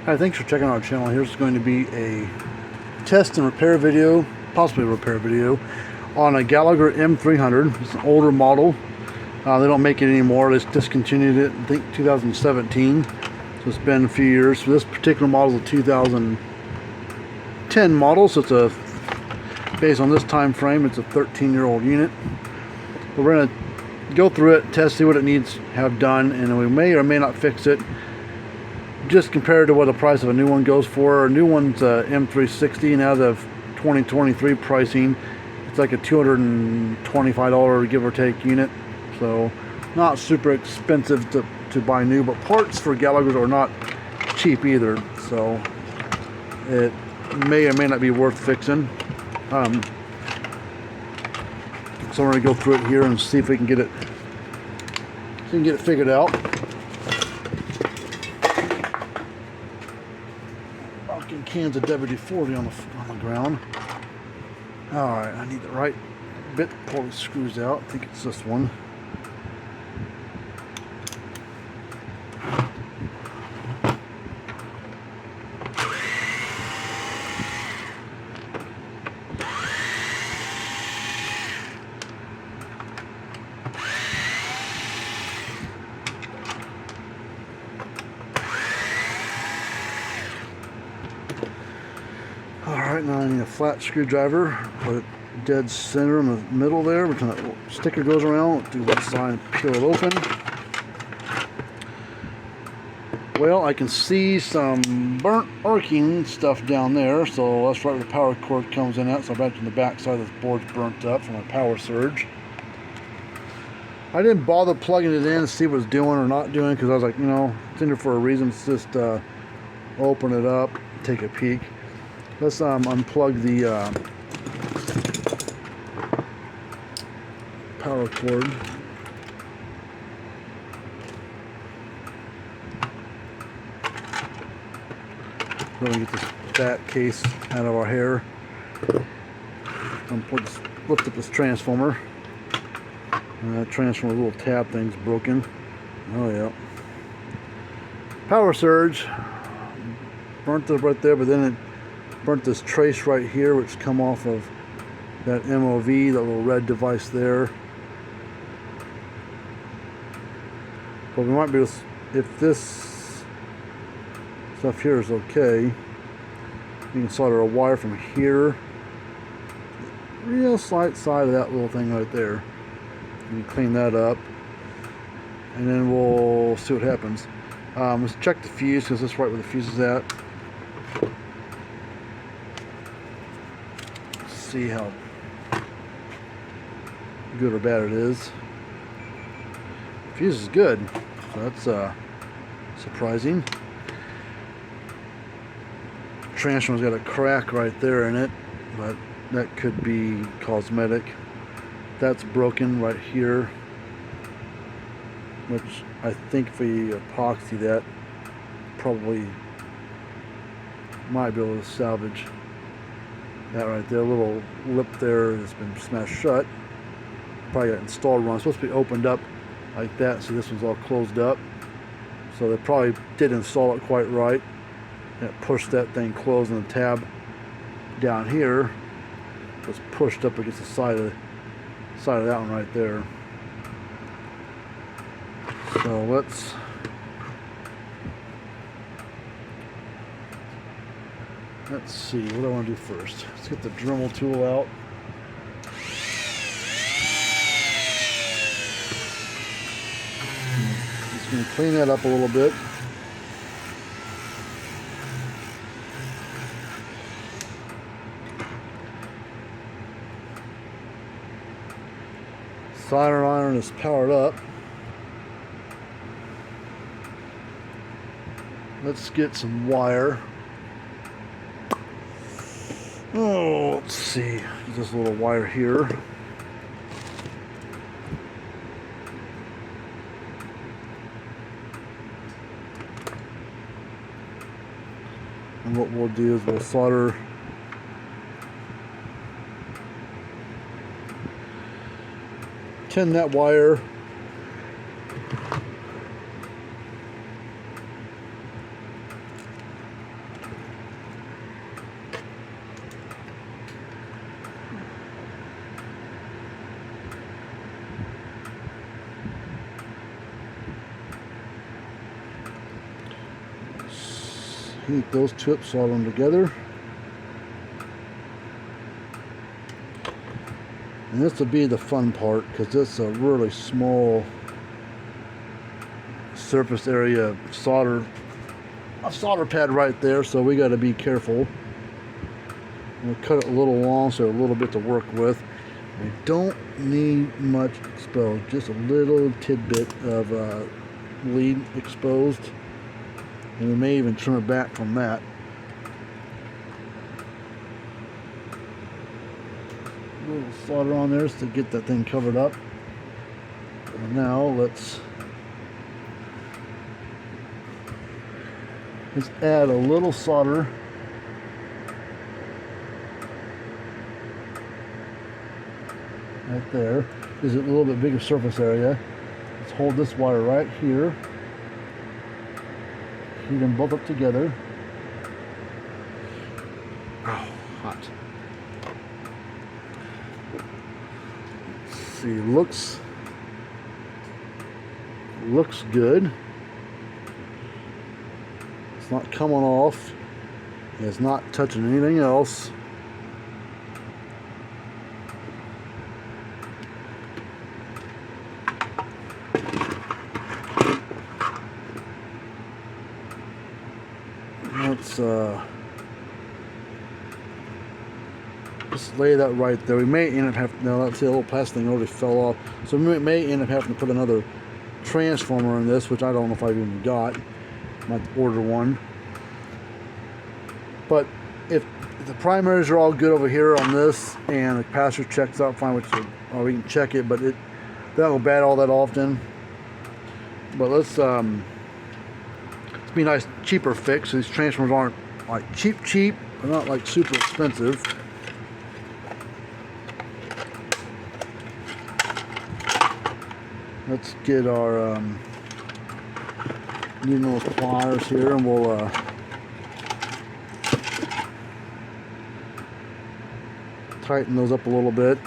Hi, thanks for checking out our channel. Here's going to be a test and repair video, possibly a repair video, on a Gallagher M300. It's an older model. They don't make it anymore. They discontinued it, I think, 2017. So it's been a few years. So this particular model is a 2010 model, so it's a, based on this time frame, it's a 13-year-old unit. But we're going to go through it, test, see what it needs to have done, and we may or may not fix it. Just compared to what the price of a new one goes for. A new one's M360, and as of 2023 pricing, it's like a $225 give or take unit. So not super expensive to buy new, but parts for Gallagher's are not cheap either. So it may or may not be worth fixing. So we're gonna go through it here and see if we can get it figured out. Rocking cans of WD-40 on the ground. All right, I need the right bit to pull the screws out. I think it's this one. Alright, now I need a flat screwdriver, put it dead center in the middle there, which that sticker goes around, do one side and peel it open. Well, I can see some burnt arcing stuff down there, so that's right where the power cord comes in at, so I imagine the back side of this board's burnt up from my power surge. I didn't bother plugging it in to see what it's doing or not doing, because I was like, you know, it's in there for a reason. It's just open it up, take a peek. Let's unplug the power cord. We're going to get this back case out of our hair. Lift up this transformer. That transformer little tab thing's broken. Oh yeah. Power surge. Burnt it right there, but then it burnt this trace right here, which come off of that MOV, that little red device there. But we might be able to, if this stuff here is okay, you can solder a wire from here, real slight side of that little thing right there. You can clean that up, and then we'll see what happens. Let's check the fuse, because that's right where the fuse is at. See how good or bad it is. The fuse is good, so that's surprising. The transformer's got a crack right there in it, but that could be cosmetic. That's broken right here, which I think if we epoxy that, probably might be able to salvage that right there. A little lip there has been smashed shut. Probably got installed wrong. It's supposed to be opened up like that. See, this one's all closed up. So they probably did install it quite right. And it pushed that thing closed, and the tab down here was pushed up against the side of that one right there. So let's see, what do I want to do first? Let's get the Dremel tool out. Just going to clean that up a little bit. Solder iron is powered up. Let's get some wire. Oh, let's see. This little wire here. And what we'll do is we'll solder tin that wire Heat those tips, solder them together. And this will be the fun part, because it's a really small surface area solder, a solder pad right there, so we got to be careful. We'll cut it a little long, so a little bit to work with. We don't need much exposed, just a little tidbit of lead exposed, and we may even trim it back from that. A little solder on there to get that thing covered up. And now let's add a little solder right there. Gives it a little bit bigger surface area. Let's hold this wire right here. Heat them both up together. Oh, hot. Let's see, looks good. It's not coming off. It's not touching anything else. Let's just lay that right there. We may end up having, no, let's see, a little plastic thing already fell off. So we may end up having to put another transformer in this, which I don't know if I've even got. Might order one. But if the primaries are all good over here on this, and the capacitor checks out fine, which or we can check it, but it that'll go bad all that often. But let's be a nice cheaper fix. So these transformers aren't like cheap, they're not like super expensive. Let's get our needle pliers here, and we'll tighten those up a little bit.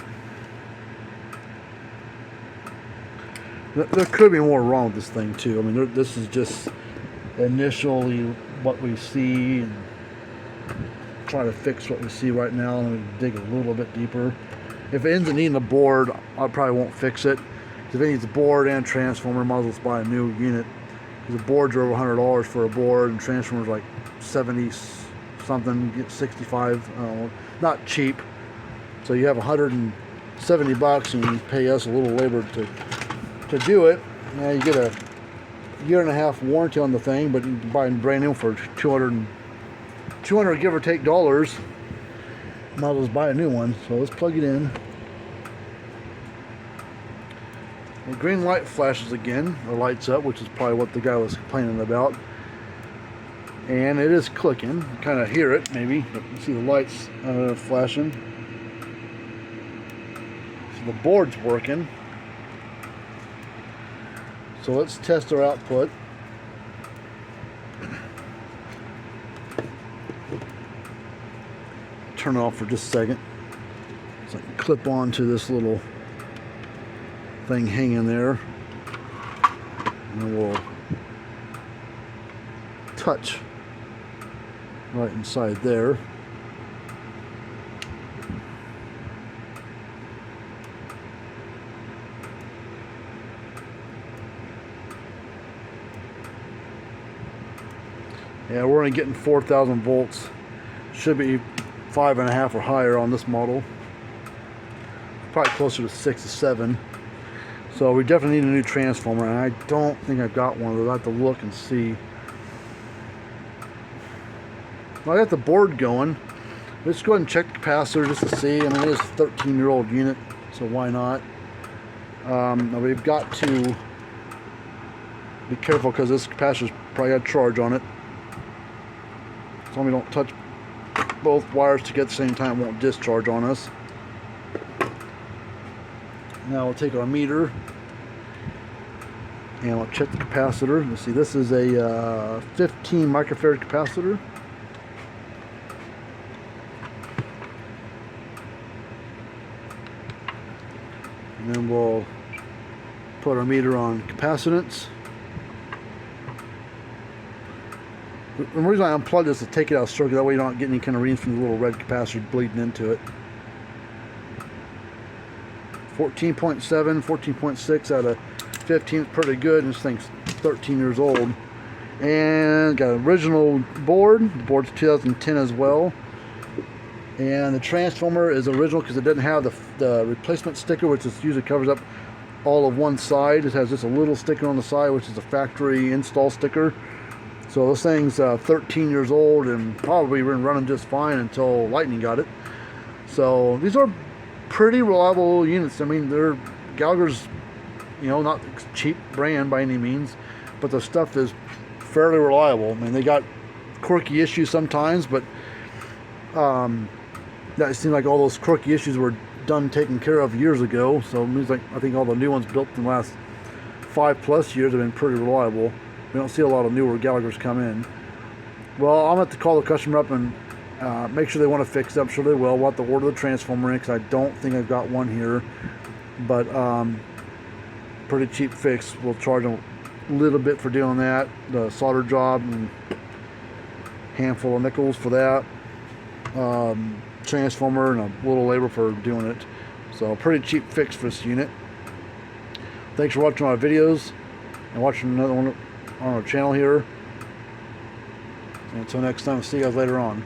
There could be more wrong with this thing too. I mean, this is just initially what we see, and try to fix what we see right now, and we dig a little bit deeper. If it ends up needing a board, I probably won't fix it. If it needs a board and transformer, might as well just buy a new unit. Because the boards are over $100 for a board, and transformers like 70 something. You get 65. Not cheap. So you have 170 bucks, and you pay us a little labor to do it. Now you get a year-and-a-half warranty on the thing, but you can buy it brand new for 200 give or take dollars. Might as well buy a new one. So let's plug it in. The green light flashes again, or lights up, which is probably what the guy was complaining about. And it is clicking. You kind of hear it, maybe. You see the lights flashing. So the board's working. So let's test our output. Turn it off for just a second. So I can clip onto this little thing hanging there, and then we'll touch right inside there. Yeah, we're only getting 4,000 volts. Should be 5.5 or higher on this model. Probably closer to 6 or 7. So we definitely need a new transformer, and I don't think I've got one of those. I have to look and see. Well, I got the board going. Let's go ahead and check the capacitor just to see. I mean, it is a 13-year-old unit, so why not? Now we've got to be careful because this capacitor's probably got a charge on it. So we don't touch both wires together at the same time, it won't discharge on us. Now we'll take our meter and we'll check the capacitor. You see, this is a 15 microfarad capacitor. And then we'll put our meter on capacitance. The reason I unplugged this is to take it out of circuit, that way you don't get any kind of readings from the little red capacitor bleeding into it. 14.7, 14.6 out of 15 is pretty good, and this thing's 13 years old. And got an original board. The board's 2010 as well. And the transformer is original because it doesn't have the replacement sticker, which is usually covers up all of one side. It has just a little sticker on the side, which is a factory install sticker. So this thing's 13 years old and probably been running just fine until lightning got it. So these are pretty reliable units. I mean, they're Gallagher's, you know, not a cheap brand by any means, but the stuff is fairly reliable. I mean, they got quirky issues sometimes, but that seemed like all those quirky issues were done taken care of years ago. So it means like I think all the new ones built in the last 5+ years have been pretty reliable. We don't see a lot of newer Gallaghers come in. Well, I'm going to have to call the customer up and make sure they want to fix it. I'm sure they will. We'll have to order the transformer in because I don't think I've got one here. But pretty cheap fix. We'll charge them a little bit for doing that. The solder job and handful of nickels for that. Transformer and a little labor for doing it. So pretty cheap fix for this unit. Thanks for watching my videos and watching another one on our channel here. And until next time, see you guys later on.